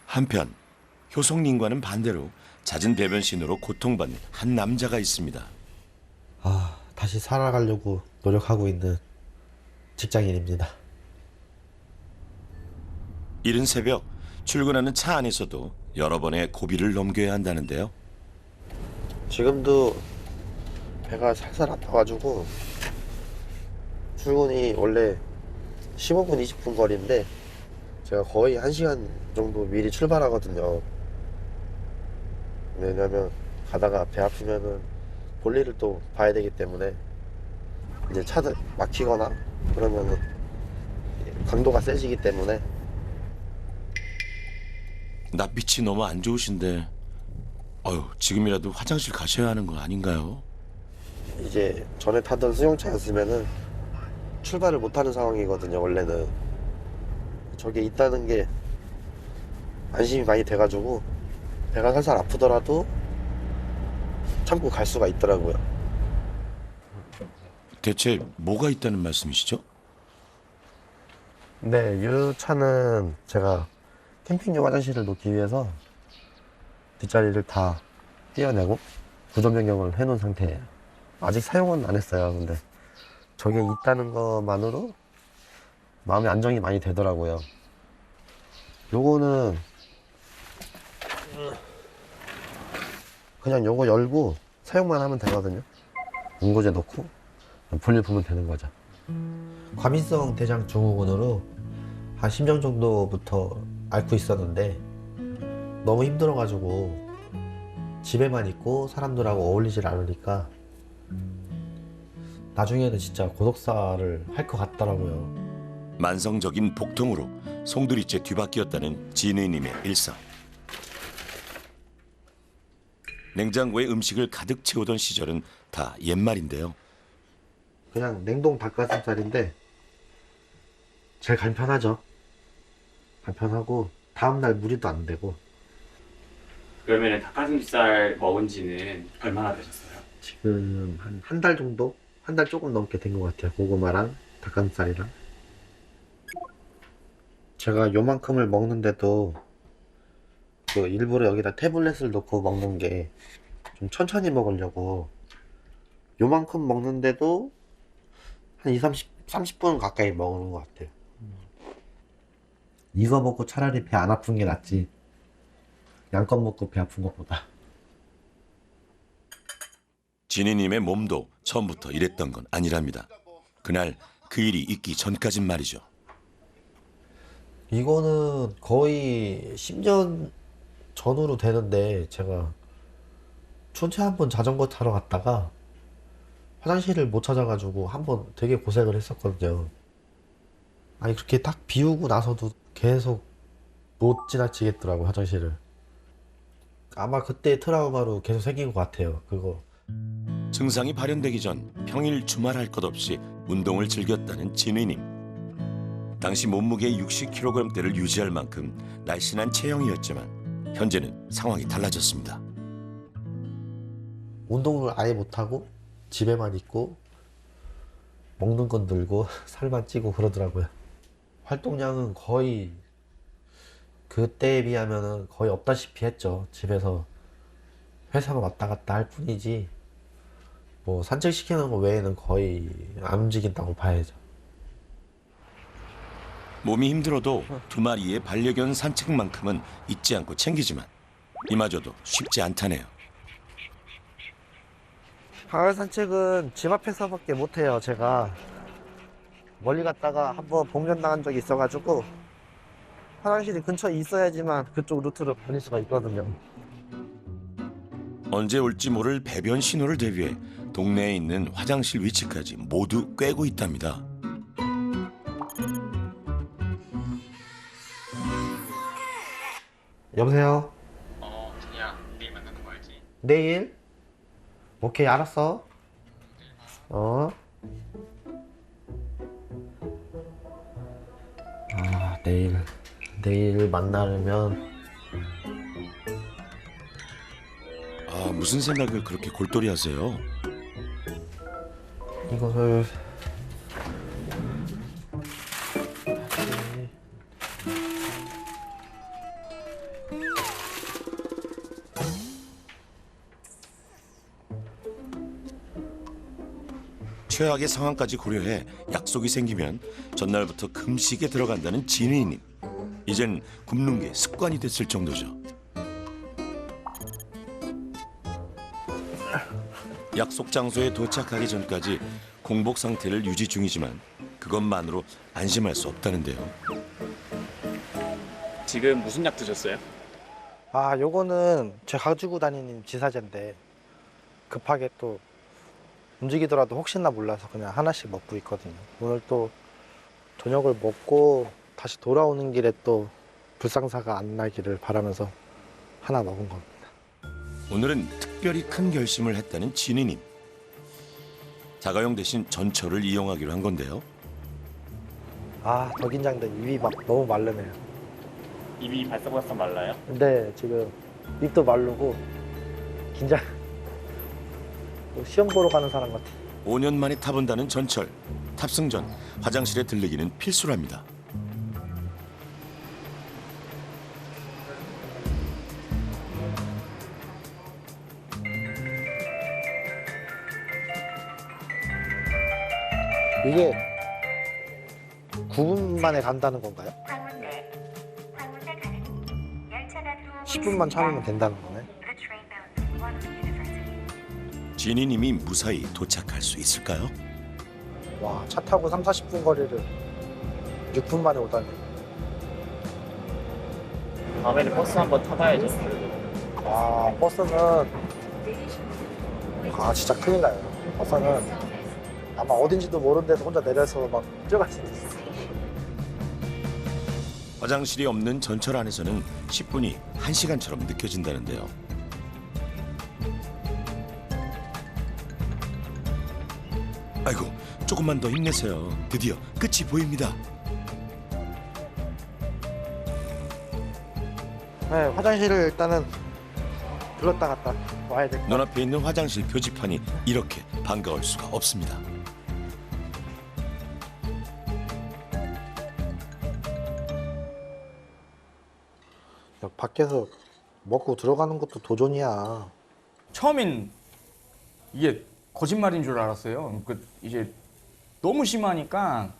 한편 효성님과는 반대로 잦은 배변신으로 고통받는 한 남자가 있습니다. 다시 살아가려고 노력하고 있는 직장인입니다. 이른 새벽 출근하는 차 안에서도 여러 번의 고비를 넘겨야 한다는데요. 지금도 배가 살살 아파가지고 출근이 원래 15분, 20분 거리인데 제가 거의 1시간 정도 미리 출발하거든요. 왜냐면 가다가 배 아프면은 볼일을 또 봐야 되기 때문에 이제 차들 막히거나 그러면은 강도가 세지기 때문에. 낯빛이 너무 안 좋으신데 지금이라도 화장실 가셔야 하는 거 아닌가요? 이제 전에 타던 승용차였으면은 출발을 못하는 상황이거든요. 원래는 저게 있다는 게 안심이 많이 돼가지고 배가 살살 아프더라도 참고 갈 수가 있더라고요. 대체 뭐가 있다는 말씀이시죠? 네, 이 차는 제가 캠핑용 화장실을 놓기 위해서 뒷자리를 다 떼어내고 구조 변경을 해놓은 상태예요. 아직 사용은 안 했어요. 근데 저게 있다는 것만으로 마음의 안정이 많이 되더라고요. 요거는 그냥 요거 열고 사용만 하면 되거든요. 응고제 넣고 볼일 보면 되는 거죠. 과민성 대장 증후군으로 한 10년 정도부터 앓고 있었는데 너무 힘들어가지고 집에만 있고 사람들하고 어울리질 않으니까 나중에는 진짜 고독사를 할 것 같더라고요. 만성적인 복통으로 송두리째 뒤바뀌었다는 진우님의 일상. 냉장고에 음식을 가득 채우던 시절은 다 옛말인데요. 그냥 냉동 닭가슴살인데 제일 간편하죠. 간편하고 다음날 무리도 안 되고. 그러면 닭가슴살 먹은 지는 얼마나 되셨어요? 지금 한 달 정도? 한 달 조금 넘게 된 것 같아요. 고구마랑 닭가슴살이랑. 제가 요만큼을 먹는데도 그 일부러 여기다 태블릿을 넣고 먹는 게 좀 천천히 먹으려고 요만큼 먹는데도 한 30분 가까이 먹는 것 같아요. 이거 먹고 차라리 배 안 아픈 게 낫지 양껏 먹고 배 아픈 것보다. 진희님의 몸도 처음부터 이랬던 건 아니랍니다. 그날 그 일이 있기 전까진 말이죠. 이거는 거의 10년 전으로 되는데 제가 춘천 한번 자전거 타러 갔다가 화장실을 못 찾아가지고 한번 되게 고생을 했었거든요. 아니 그렇게 딱 비우고 나서도 계속 못 지나치겠더라고 화장실을. 아마 그때 트라우마로 계속 생긴 것 같아요. 그거. 증상이 발현되기 전 평일 주말 할 것 없이 운동을 즐겼다는 진희님. 당시 몸무게 60kg대를 유지할 만큼 날씬한 체형이었지만 현재는 상황이 달라졌습니다. 운동을 아예 못하고 집에만 있고 먹는 건 늘고 살만 찌고 그러더라고요. 활동량은 거의 그때에 비하면은 거의 없다시피 했죠. 집에서 회사만 왔다 갔다 할 뿐이지 뭐 산책시키는 거 외에는 거의 안 움직인다고 봐야죠. 몸이 힘들어도 두 마리의 반려견 산책만큼은 잊지 않고 챙기지만 이마저도 쉽지 않다네요. 가을 산책은 집 앞에서밖에 못해요. 제가 멀리 갔다가 한번 봉변당한 적이 있어가지고 화장실이 근처에 있어야지만 그쪽 루트로 다닐 수가 있거든요. 언제 올지 모를 배변 신호를 대비해 동네에 있는 화장실 위치까지 모두 꿰고 있답니다. 여보세요? 준이야, 내일 만나는 거 알지? 내일? 오케이, 알았어. 내일 만나려면 무슨 생각을 그렇게 골똘히 하세요? 이것을 최악의 상황까지 고려해 약속이 생기면 전날부터 금식에 들어간다는 진희님. 이젠 굶는 게 습관이 됐을 정도죠. 약속 장소에 도착하기 전까지 공복 상태를 유지 중이지만 그것만으로 안심할 수 없다는데요. 지금 무슨 약 드셨어요? 아, 요거는 제가 가지고 다니는 지사제인데 급하게 또 움직이더라도 혹시나 몰라서 그냥 하나씩 먹고 있거든요. 오늘 또 저녁을 먹고 다시 돌아오는 길에 또 불상사가 안 나기를 바라면서 하나 먹은 겁니다. 오늘은 특별히 큰 결심을 했다는 진희님. 자가용 대신 전철을 이용하기로 한 건데요. 아, 더 긴장돼. 입이 막 너무 마르네요. 입이 바싹바싹 말라요? 근데 지금 입도 마르고 긴장. 시험 보러 가는 사람 같아. 5년 만에 타본다는 전철. 탑승 전 화장실에 들르기는 필수랍니다. 이게 9분 만에 간다는 건가요? 10분만 참으면 된다는 거네. 진희님이 무사히 도착할 수 있을까요? 와, 차 타고 3, 40분 거리를 6분 만에 오다니. 다음에는 버스 한번 타봐야죠. 아, 버스는 진짜 큰일 나요. 버스는 아마 어딘지도 모르는 데서 혼자 내려서 막 뛰어갈 수 있어. 화장실이 없는 전철 안에서는 10분이 1시간처럼 느껴진다는데요. 아이고, 조금만 더 힘내세요. 드디어 끝이 보입니다. 네, 화장실을 일단은 들렀다 갔다 와야 돼. 눈앞에 있는 화장실 표지판이 이렇게 반가울 수가 없습니다. 밖에서 먹고 들어가는 것도 도전이야. 처음엔 이게 거짓말인 줄 알았어요. 이제 너무 심하니까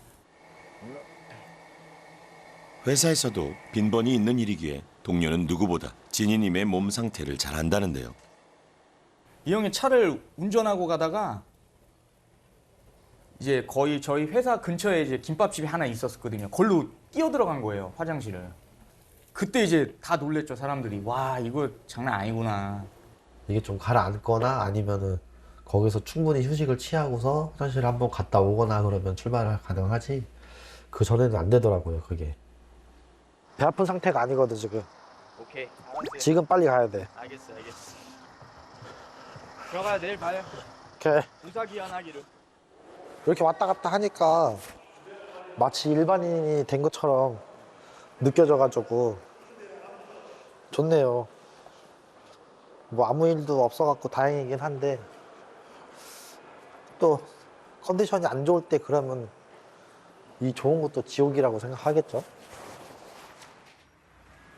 회사에서도 빈번히 있는 일이기에 동료는 누구보다 진희님의 몸 상태를 잘 안다는데요. 이 형이 차를 운전하고 가다가 이제 거의 저희 회사 근처에 이제 김밥집이 하나 있었거든요. 걸로 뛰어 들어간 거예요, 화장실을. 그때 이제 다 놀랬죠, 사람들이. 와, 이거 장난 아니구나. 이게 좀 가라앉거나 아니면은 거기서 충분히 휴식을 취하고서 화장실 한번 갔다 오거나 그러면 출발 가능하지. 그 전에는 안 되더라고요, 그게. 배 아픈 상태가 아니거든, 지금. 오케이, 알았어요. 지금 빨리 가야 돼. 알겠어. 들어가야 내일 봐요. 오케이. 무사기한하기를. 이렇게 왔다 갔다 하니까 마치 일반인이 된 것처럼 느껴져가지고 좋네요. 뭐 아무 일도 없어갖고 다행이긴 한데 또 컨디션이 안 좋을 때 그러면 이 좋은 것도 지옥이라고 생각하겠죠.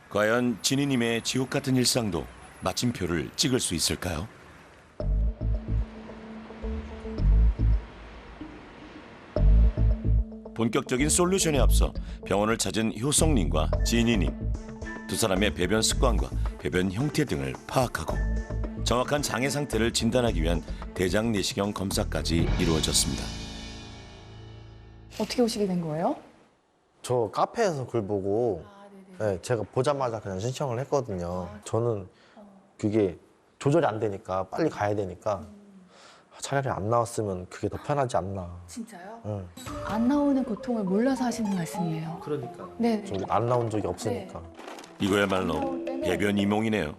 과연 진희님의 지옥 같은 일상도 마침표를 찍을 수 있을까요? 본격적인 솔루션에 앞서 병원을 찾은 효성님과 진희님. 두 사람의 배변 습관과 배변 형태 등을 파악하고 정확한 장애 상태를 진단하기 위한 대장 내시경 검사까지 이루어졌습니다. 어떻게 오시게 된 거예요? 저 카페에서 글 보고 네, 제가 보자마자 그냥 신청을 했거든요. 저는 그게 조절이 안 되니까 빨리 가야 되니까 차라리 안 나왔으면 그게 더 편하지 않나. 진짜요? 응. 안 나오는 고통을 몰라서 하시는 말씀이에요. 그러니까. 네. 좀 안 나온 적이 없으니까. 이거야말로 배변 이몽이네요.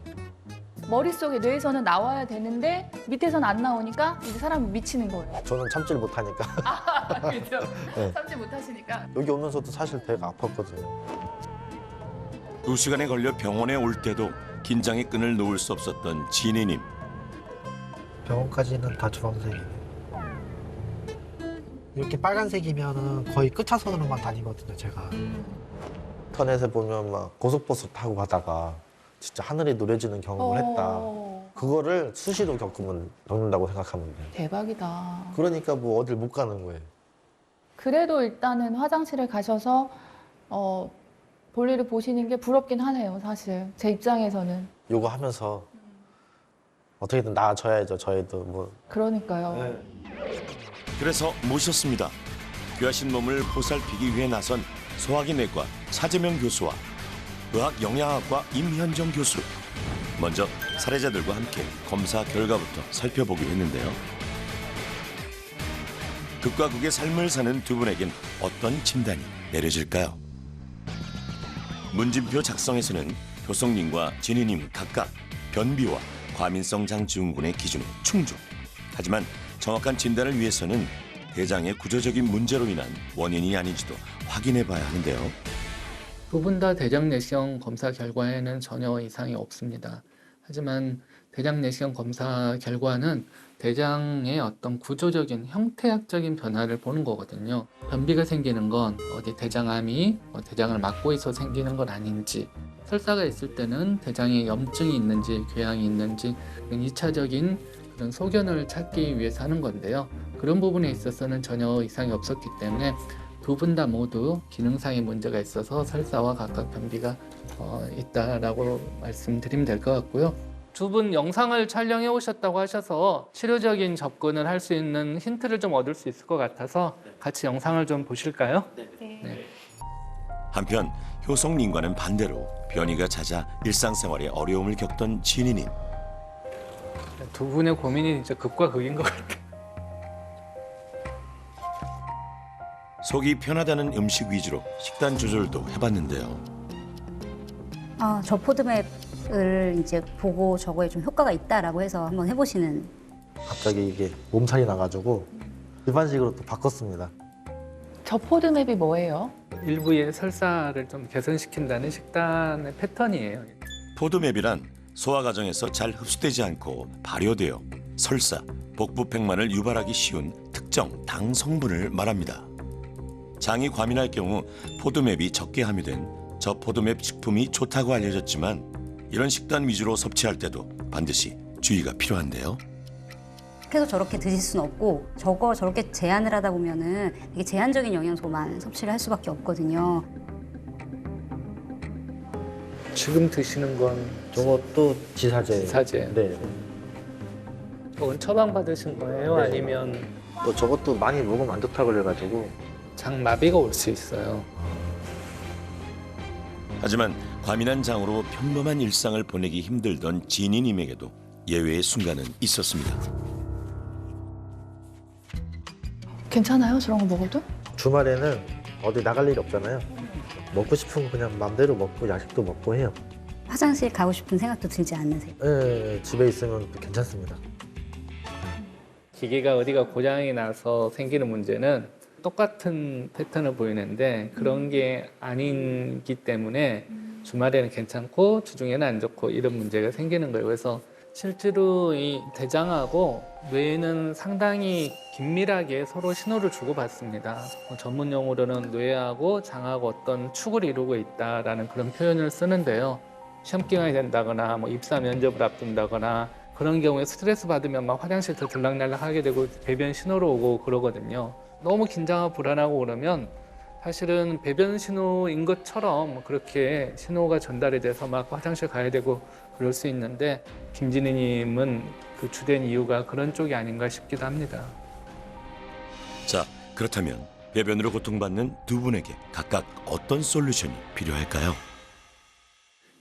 머릿속에 뇌에서는 나와야 되는데 밑에서는 안 나오니까 이제 사람이 미치는 거예요. 저는 참지를 못하니까. 그렇죠. 네. 참지 못하시니까. 여기 오면서도 사실 배가 아팠거든요. 2시간에 걸려 병원에 올 때도 긴장의 끈을 놓을 수 없었던 진희님. 병원까지는 다 주황색이네. 이렇게 빨간색이면은 거의 끝차선으로만 다니거든요, 제가. 인터넷에 보면 막 고속버스 타고 가다가 진짜 하늘이 노래지는 경험을 했다. 그거를 수시로 겪는다고 생각하면 돼요. 대박이다. 그러니까 뭐 어딜 못 가는 거예요. 그래도 일단은 화장실을 가셔서 볼일을 보시는 게 부럽긴 하네요, 사실. 제 입장에서는. 요거 하면서 어떻게든 나아져야죠. 저희도 뭐. 그러니까요. 그래서 모셨습니다. 귀하신 몸을 보살피기 위해 나선 소화기내과 차재명 교수와 의학영양학과 임현정 교수. 먼저 사례자들과 함께 검사 결과부터 살펴보기로 했는데요. 극과 극의 삶을 사는 두 분에겐 어떤 진단이 내려질까요? 문진표 작성에서는 효성님과 진희님 각각 변비와 과민성 장증후군의 기준에 충족. 하지만 정확한 진단을 위해서는 대장의 구조적인 문제로 인한 원인이 아닌지도 확인해 봐야 하는데요. 두 분 다 대장 내시경 검사 결과에는 전혀 이상이 없습니다. 하지만 대장 내시경 검사 결과는 대장의 어떤 구조적인 형태학적인 변화를 보는 거거든요. 변비가 생기는 건 어디 대장암이 대장을 막고 있어 생기는 건 아닌지, 설사가 있을 때는 대장에 염증이 있는지 궤양이 있는지 2차적인 그런 소견을 찾기 위해서 하는 건데요. 그런 부분에 있어서는 전혀 이상이 없었기 때문에 두 분 다 모두 기능상의 문제가 있어서 설사와 각각 변비가 있다라고 말씀드리면 될 것 같고요. 두 분 영상을 촬영해 오셨다고 하셔서 치료적인 접근을 할 수 있는 힌트를 좀 얻을 수 있을 것 같아서 같이 영상을 좀 보실까요? 네. 한편 효성님과는 반대로 변이가 잦아 일상생활에 어려움을 겪던 진희님. 두 분의 고민이 진짜 극과 극인 것 같아요. 속이 편하다는 음식 위주로 식단 조절도 해봤는데요. 저 포드맵을 이제 보고 저거에 좀 효과가 있다라고 해서 한번 해보시는. 갑자기 이게 몸살이 나가지고 일반식으로 또 바꿨습니다. 저 포드맵이 뭐예요? 일부의 설사를 좀 개선시킨다는 식단의 패턴이에요. 포드맵이란 소화 과정에서 잘 흡수되지 않고 발효되어 설사, 복부 팽만을 유발하기 쉬운 특정 당 성분을 말합니다. 장이 과민할 경우 포드맵이 적게 함유된 저포드맵 식품이 좋다고 알려졌지만 이런 식단 위주로 섭취할 때도 반드시 주의가 필요한데요. 계속 저렇게 드실 수는 없고 저렇게 제한을 하다 보면은 되게 제한적인 영양소만 섭취를 할 수밖에 없거든요. 지금 드시는 건 저것도 지사제. 지사제. 네. 그건 처방 받으신 거예요? 네. 아니면 또 저것도 많이 먹으면 안 좋다고 그래가지고. 장마비가 올 수 있어요. 하지만 과민한 장으로 평범한 일상을 보내기 힘들던 진희님에게도 예외의 순간은 있었습니다. 괜찮아요? 저런 거 먹어도? 주말에는 어디 나갈 일이 없잖아요. 먹고 싶은 거 그냥 맘대로 먹고 야식도 먹고 해요. 화장실 가고 싶은 생각도 들지 않으세요? 네, 집에 있으면 또 괜찮습니다. 기계가 어디가 고장이 나서 생기는 문제는 똑같은 패턴을 보이는데 그런 게 아니기 때문에 주말에는 괜찮고 주중에는 안 좋고 이런 문제가 생기는 거예요. 그래서 실제로 이 대장하고 뇌는 상당히 긴밀하게 서로 신호를 주고받습니다. 전문 용어로는 뇌하고 장하고 어떤 축을 이루고 있다라는 그런 표현을 쓰는데요. 시험 기간이 된다거나 뭐 입사 면접을 앞둔다거나 그런 경우에 스트레스 받으면 막 화장실 더 들락날락 하게 되고 배변 신호로 오고 그러거든요. 너무 긴장하고 불안하고 그러면 사실은 배변 신호인 것처럼 그렇게 신호가 전달이 돼서 막 화장실 가야 되고 그럴 수 있는데 김진희님은 그 주된 이유가 그런 쪽이 아닌가 싶기도 합니다. 자, 그렇다면 배변으로 고통받는 두 분에게 각각 어떤 솔루션이 필요할까요?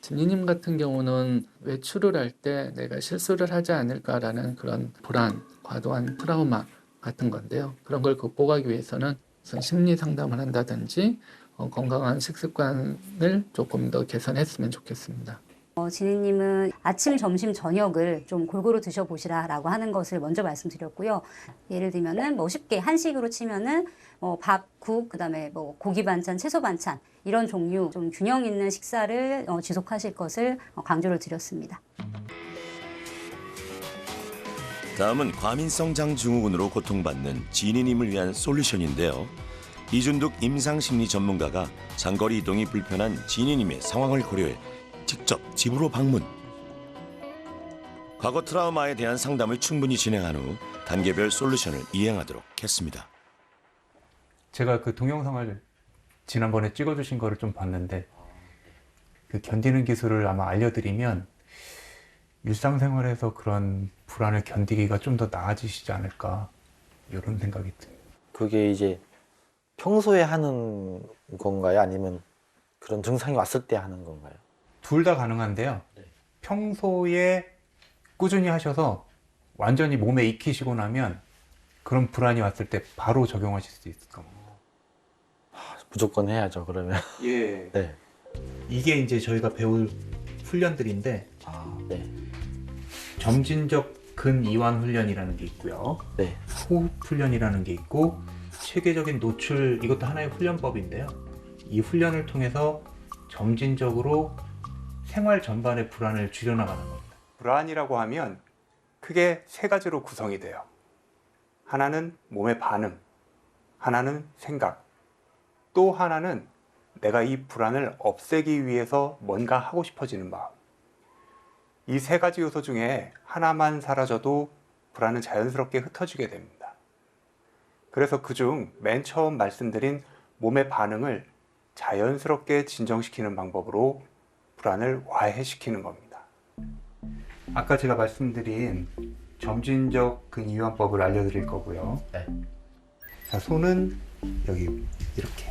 진희님 같은 경우는 외출을 할 때 내가 실수를 하지 않을까라는 그런 불안, 과도한 트라우마 같은 건데요. 그런 걸 극복하기 위해서는 우선 심리 상담을 한다든지 건강한 식습관을 조금 더 개선했으면 좋겠습니다. 진희님은 아침, 점심, 저녁을 좀 골고루 드셔보시라라고 하는 것을 먼저 말씀드렸고요. 예를 들면은 뭐 쉽게 한식으로 치면은 밥, 국, 그다음에 뭐 고기 반찬, 채소 반찬 이런 종류 좀 균형 있는 식사를 지속하실 것을 강조를 드렸습니다. 다음은 과민성 장증후군으로 고통받는 진희님을 위한 솔루션인데요. 이준득 임상심리 전문가가 장거리 이동이 불편한 진희님의 상황을 고려해 직접 집으로 방문. 과거 트라우마에 대한 상담을 충분히 진행한 후 단계별 솔루션을 이행하도록 했습니다. 제가 그 동영상을 지난번에 찍어주신 거를 좀 봤는데 그 견디는 기술을 아마 알려드리면 일상생활에서 그런 불안을 견디기가 좀 더 나아지시지 않을까 이런 생각이 듭니다. 그게 이제 평소에 하는 건가요? 아니면 그런 증상이 왔을 때 하는 건가요? 둘 다 가능한데요. 네. 평소에 꾸준히 하셔서 완전히 몸에 익히시고 나면 그런 불안이 왔을 때 바로 적용하실 수 있을 겁니다. 무조건 해야죠, 그러면. 예. 네. 이게 이제 저희가 배울 훈련들인데 네. 점진적 근이완 훈련이라는 게 있고요. 네. 호흡 훈련이라는 게 있고 체계적인 노출, 이것도 하나의 훈련법인데요. 이 훈련을 통해서 점진적으로 생활 전반의 불안을 줄여나가는 겁니다. 불안이라고 하면 크게 세 가지로 구성이 돼요. 하나는 몸의 반응, 하나는 생각, 또 하나는 내가 이 불안을 없애기 위해서 뭔가 하고 싶어지는 마음. 이 세 가지 요소 중에 하나만 사라져도 불안은 자연스럽게 흩어지게 됩니다. 그래서 그중 맨 처음 말씀드린 몸의 반응을 자연스럽게 진정시키는 방법으로 불안을 와해시키는 겁니다. 아까 제가 말씀드린 점진적 근이완법을 알려드릴 거고요. 네. 자, 손은 여기 이렇게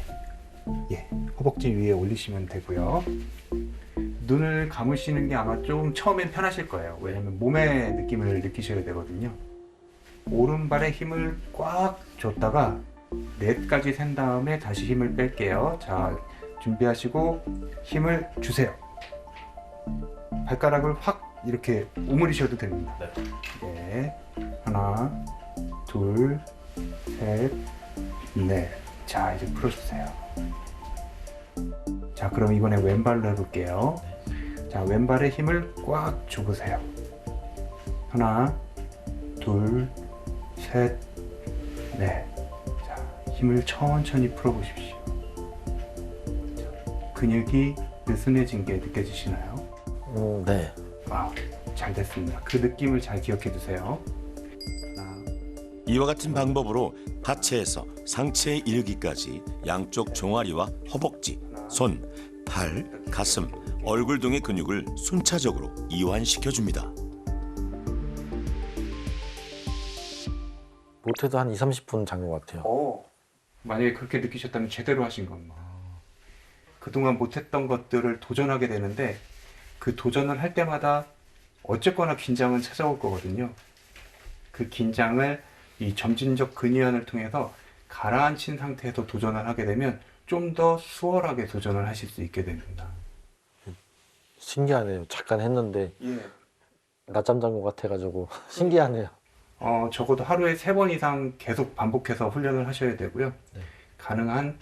허벅지 위에 올리시면 되고요. 눈을 감으시는 게 아마 좀 처음엔 편하실 거예요. 왜냐면 몸의 느낌을 느끼셔야 되거든요. 오른발에 힘을 꽉 줬다가 4까지 센 다음에 다시 힘을 뺄게요. 자, 준비하시고 힘을 주세요. 발가락을 확 이렇게 오므리셔도 됩니다. 네. 하나, 둘, 셋, 넷. 자, 이제 풀어주세요. 자, 그럼 이번에 왼발로 해볼게요. 자, 왼발에 힘을 꽉 줘보세요. 하나, 둘, 셋, 넷. 자, 힘을 천천히 풀어보십시오. 자, 근육이 느슨해진 게 느껴지시나요? 네. 와, 잘 됐습니다. 그 느낌을 잘 기억해 두세요. 하나, 이와 같은 방법으로 하체에서 상체에 이르기까지 양쪽 종아리와 허벅지, 손, 팔, 가슴, 얼굴 등의 근육을 순차적으로 이완시켜줍니다. 못해도 한 20-30분 잔 것 같아요. 만약에 그렇게 느끼셨다면 제대로 하신 겁니다. 그동안 못했던 것들을 도전하게 되는데 그 도전을 할 때마다 어쨌거나 긴장은 찾아올 거거든요. 그 긴장을 이 점진적 근이완을 통해서 가라앉힌 상태에서 도전을 하게 되면 좀 더 수월하게 도전을 하실 수 있게 됩니다. 신기하네요. 잠깐 했는데 낮잠 잔 것 같아가지고 신기하네요. 적어도 하루에 3번 이상 계속 반복해서 훈련을 하셔야 되고요. 네. 가능한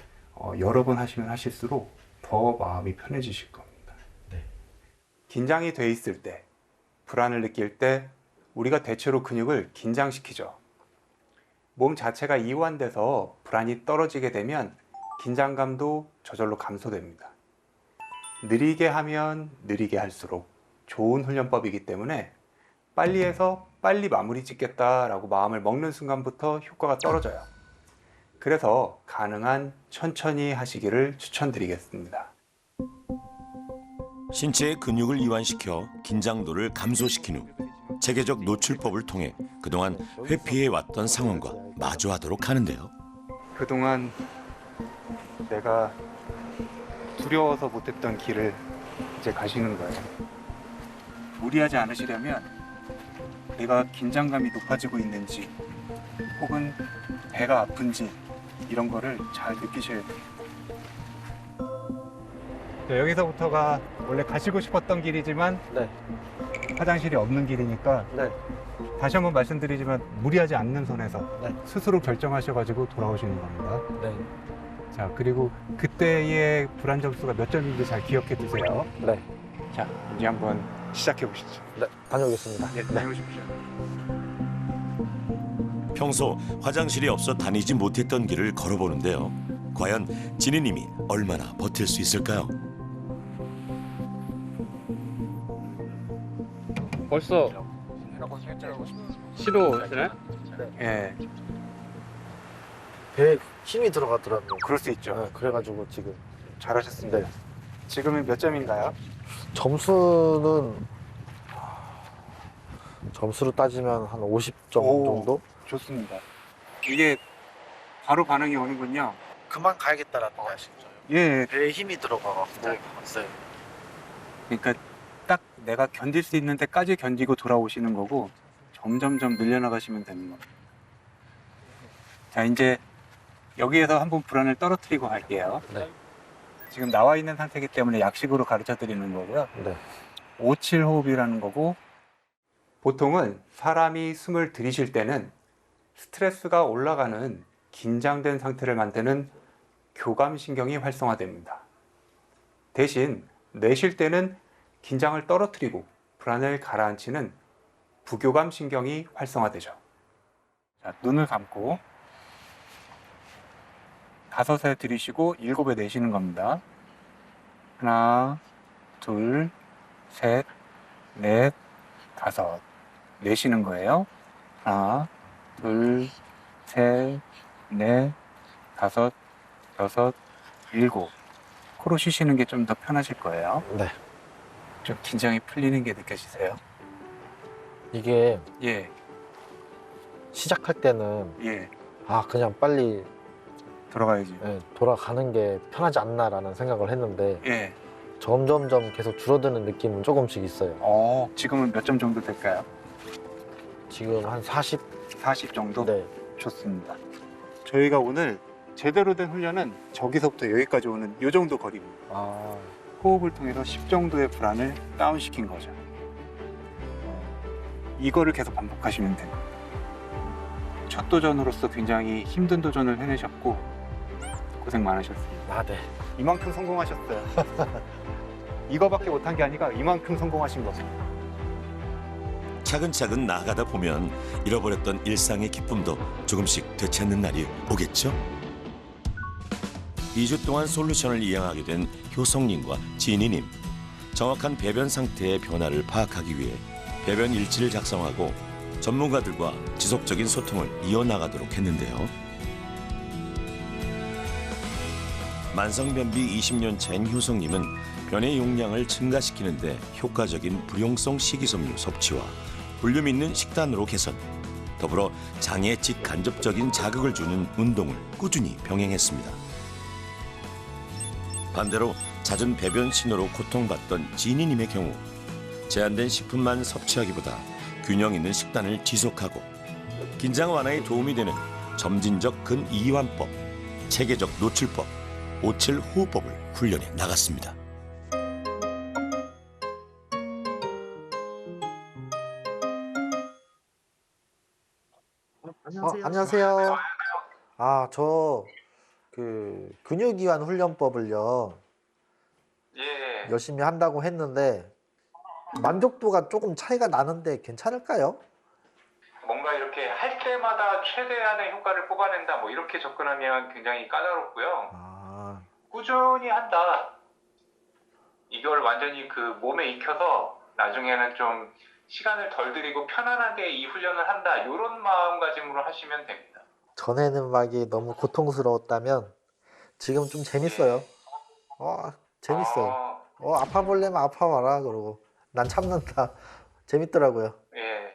여러 번 하시면 하실수록 더 마음이 편해지실 겁니다. 네. 긴장이 돼 있을 때, 불안을 느낄 때 우리가 대체로 근육을 긴장시키죠. 몸 자체가 이완돼서 불안이 떨어지게 되면 긴장감도 저절로 감소됩니다. 느리게 하면 느리게 할수록 좋은 훈련법이기 때문에 빨리 해서 빨리 마무리 짓겠다라고 마음을 먹는 순간부터 효과가 떨어져요. 그래서 가능한 천천히 하시기를 추천드리겠습니다. 신체의 근육을 이완시켜 긴장도를 감소시킨 후 체계적 노출법을 통해 그동안 회피해왔던 상황과 마주하도록 하는데요. 그동안 내가 두려워서 못했던 길을 이제 가시는 거예요. 무리하지 않으시려면 내가 긴장감이 높아지고 있는지 혹은 배가 아픈지 이런 거를 잘 느끼셔야 돼요. 여기서부터가 원래 가시고 싶었던 길이지만 네. 화장실이 없는 길이니까 네. 다시 한번 말씀드리지만 무리하지 않는 선에서 네. 스스로 결정하셔가지고 돌아오시는 겁니다. 네. 자, 그리고 그때의 불안 점수가 몇 점인지 잘 기억해 두세요. 네. 자, 이제 한번 시작해 보시죠. 네. 다녀오겠습니다. 네, 다녀오십시오. 평소 화장실이 없어 다니지 못했던 길을 걸어보는데요. 과연 진희님이 얼마나 버틸 수 있을까요? 벌써 시도하시나요? 예, 배에 힘이 들어가더라고요. 그럴 수 있죠. 네, 그래가지고 지금 잘하셨습니다. 네. 지금은 몇 점인가요? 점수로 따지면 한 50점 오. 정도? 좋습니다. 이게 바로 반응이 오는군요. 그만 가야겠다라는 거 아시죠? 예, 배에 힘이 들어가갖고 네. 그러니까 딱 내가 견딜 수 있는 데까지 견디고 돌아오시는 거고 점점점 늘려나가시면 되는 겁니다. 자, 이제 여기에서 한번 불안을 떨어뜨리고 갈게요. 네. 지금 나와 있는 상태이기 때문에 약식으로 가르쳐 드리는 거고요. 네. 5-7호흡이라는 거고, 보통은 사람이 숨을 들이쉴 때는 스트레스가 올라가는 긴장된 상태를 만드는 교감신경이 활성화됩니다. 대신 내쉴 때는 긴장을 떨어뜨리고 불안을 가라앉히는 부교감신경이 활성화되죠. 자, 눈을 감고 5에 들이쉬고 7에 내쉬는 겁니다. 하나, 둘, 셋, 넷, 5. 내쉬는 거예요. 하나, 둘, 셋, 넷, 5, 6, 7. 코로 쉬시는 게 좀 더 편하실 거예요. 네. 좀 긴장이 풀리는 게 느껴지세요? 이게 예, 시작할 때는 예. 그냥 빨리 돌아가야지. 돌아가는 게 편하지 않나라는 생각을 했는데 예. 점점점 계속 줄어드는 느낌은 조금씩 있어요. 지금은 몇 점 정도 될까요? 지금 한 40? 40 정도? 네. 좋습니다. 저희가 오늘 제대로 된 훈련은 저기서부터 여기까지 오는 이 정도 거리입니다. 호흡을 통해서 10 정도의 불안을 다운시킨 거죠. 이거를 계속 반복하시면 됩니다. 첫 도전으로서 굉장히 힘든 도전을 해내셨고 고생 많으셨습니다. 네. 이만큼 성공하셨어요. 이거밖에 못한 게 아니라 이만큼 성공하신 거죠. 차근차근 나아가다 보면 잃어버렸던 일상의 기쁨도 조금씩 되찾는 날이 오겠죠? 2주 동안 솔루션을 이행하게 된 효성님과 진희님. 정확한 배변 상태의 변화를 파악하기 위해 배변 일지를 작성하고 전문가들과 지속적인 소통을 이어나가도록 했는데요. 만성변비 20년 차인 효성님은 변의 용량을 증가시키는 데 효과적인 불용성 식이섬유 섭취와 볼륨 있는 식단으로 개선, 더불어 장애직 간접적인 자극을 주는 운동을 꾸준히 병행했습니다. 반대로 잦은 배변 신호로 고통받던 진희님의 경우 제한된 식품만 섭취하기보다 균형 있는 식단을 지속하고 긴장 완화에 도움이 되는 점진적 근이완법, 체계적 노출법, 5-7호흡법을 훈련해 나갔습니다. 안녕하세요. 저 근육이완 훈련법을요. 예. 열심히 한다고 했는데 만족도가 조금 차이가 나는데 괜찮을까요? 뭔가 이렇게 할 때마다 최대한의 효과를 뽑아낸다 뭐 이렇게 접근하면 굉장히 까다롭고요. 꾸준히 한다. 이걸 완전히 그 몸에 익혀서 나중에는 좀 시간을 덜 들이고 편안하게 이 훈련을 한다. 이런 마음가짐으로 하시면 됩니다. 전에는 막 이게 너무 고통스러웠다면 지금 좀 재밌어요. 재밌어요. 아파 볼래면 아파봐라 그러고 난 참는다. 재밌더라고요. 예.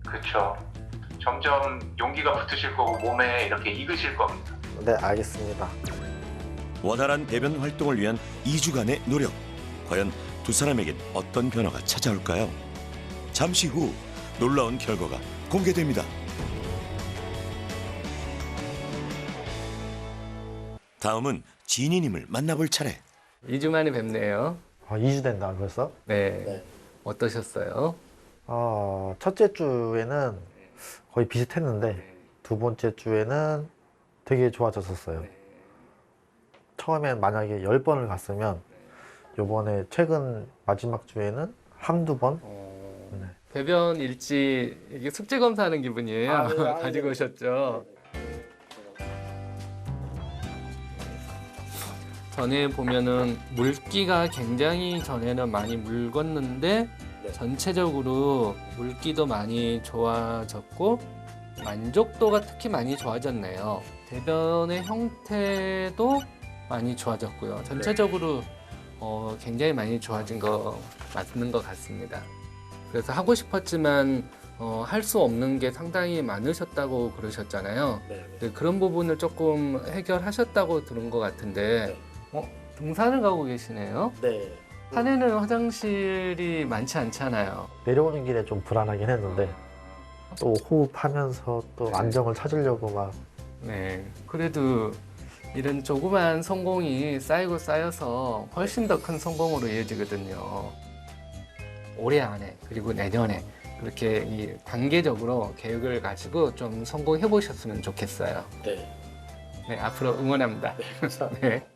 그렇죠. 점점 용기가 붙으실 거고 몸에 이렇게 익으실 겁니다. 네, 알겠습니다. 원활한 배변 활동을 위한 2주간의 노력. 과연 두 사람에겐 어떤 변화가 찾아올까요? 잠시 후 놀라운 결과가 공개됩니다. 다음은 진희님을 만나볼 차례. 2주 만에 뵙네요. 2주 된다 벌써? 네. 네. 어떠셨어요? 첫째 주에는 거의 비슷했는데 두 번째 주에는 되게 좋아졌었어요. 처음엔 만약에 10번을 갔으면 요번에 최근 마지막 주에는 한두 번? 네. 배변 일지 이게 숙제 검사하는 기분이에요. 네, 가지고 오셨죠? 전에 보면은 물기가 굉장히 전에는 많이 묽었는데 전체적으로 물기도 많이 좋아졌고 만족도가 특히 많이 좋아졌네요. 대변의 형태도 많이 좋아졌고요. 전체적으로 굉장히 많이 좋아진 거 맞는 것 같습니다. 그래서 하고 싶었지만 할 수 없는 게 상당히 많으셨다고 그러셨잖아요. 네, 그런 부분을 조금 해결하셨다고 들은 것 같은데 등산을 가고 계시네요. 네. 산에는 화장실이 많지 않잖아요. 내려오는 길에 좀 불안하긴 했는데 또 호흡하면서 또 안정을 찾으려고 막 네, 그래도 이런 조그만 성공이 쌓이고 쌓여서 훨씬 더 큰 성공으로 이어지거든요. 올해 안에 그리고 내년에 그렇게 이 단계적으로 계획을 가지고 좀 성공해 보셨으면 좋겠어요. 네. 네, 앞으로 응원합니다. 네.